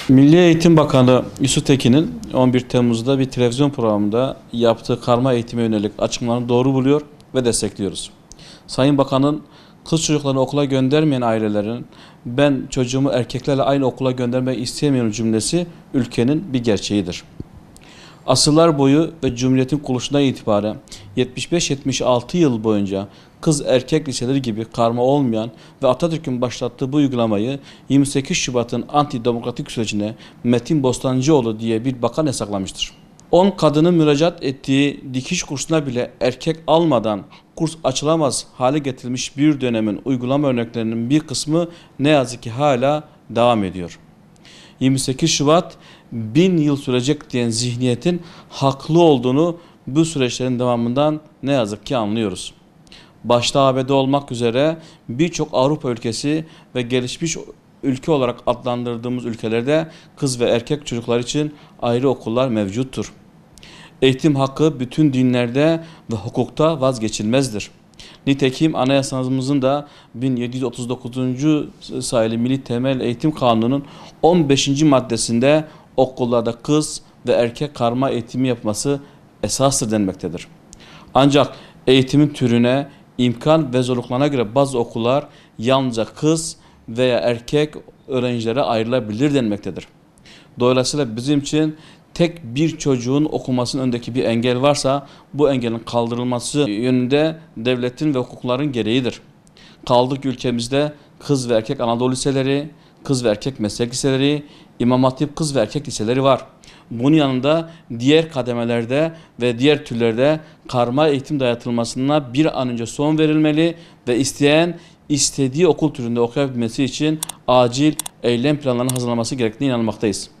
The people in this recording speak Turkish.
Milli Eğitim Bakanı Yusuf Tekin'in 11 Temmuz'da bir televizyon programında yaptığı karma eğitime yönelik açıklamalarını doğru buluyor ve destekliyoruz. Sayın Bakan'ın kız çocuklarını okula göndermeyen ailelerin ben çocuğumu erkeklerle aynı okula göndermek istemiyorum cümlesi ülkenin bir gerçeğidir. Asırlar boyu ve Cumhuriyet'in kuruluşundan itibaren 75-76 yıl boyunca kız erkek liseleri gibi karma olmayan ve Atatürk'ün başlattığı bu uygulamayı 28 Şubat'ın antidemokratik sürecine Metin Bostancıoğlu diye bir bakan yasaklamıştır. 10 kadının müracaat ettiği dikiş kursuna bile erkek almadan kurs açılamaz hale getirilmiş bir dönemin uygulama örneklerinin bir kısmı ne yazık ki hala devam ediyor. 28 Şubat 1000 yıl sürecek diyen zihniyetin haklı olduğunu bu süreçlerin devamından ne yazık ki anlıyoruz. Başta ABD olmak üzere birçok Avrupa ülkesi ve gelişmiş ülke olarak adlandırdığımız ülkelerde kız ve erkek çocuklar için ayrı okullar mevcuttur. Eğitim hakkı bütün dinlerde ve hukukta vazgeçilmezdir. Nitekim anayasamızın da 1739. sayılı Milli Temel Eğitim Kanunu'nun 15. maddesinde okullarda kız ve erkek karma eğitimi yapması esastır denmektedir. Ancak eğitimin türüne, imkan ve zorluklarına göre bazı okullar yalnızca kız veya erkek öğrencilere ayrılabilir denmektedir. Dolayısıyla bizim için tek bir çocuğun okumasının önündeki bir engel varsa bu engelin kaldırılması yönünde devletin ve hukukların gereğidir. Kaldık ülkemizde kız ve erkek Anadolu liseleri, kız ve erkek meslek liseleri, İmam Hatip kız ve erkek liseleri var. Bunun yanında diğer kademelerde ve diğer türlerde karma eğitim dayatılmasına bir an önce son verilmeli ve isteyen istediği okul türünde okuyabilmesi için acil eylem planlarının hazırlanması gerektiğine inanmaktayız.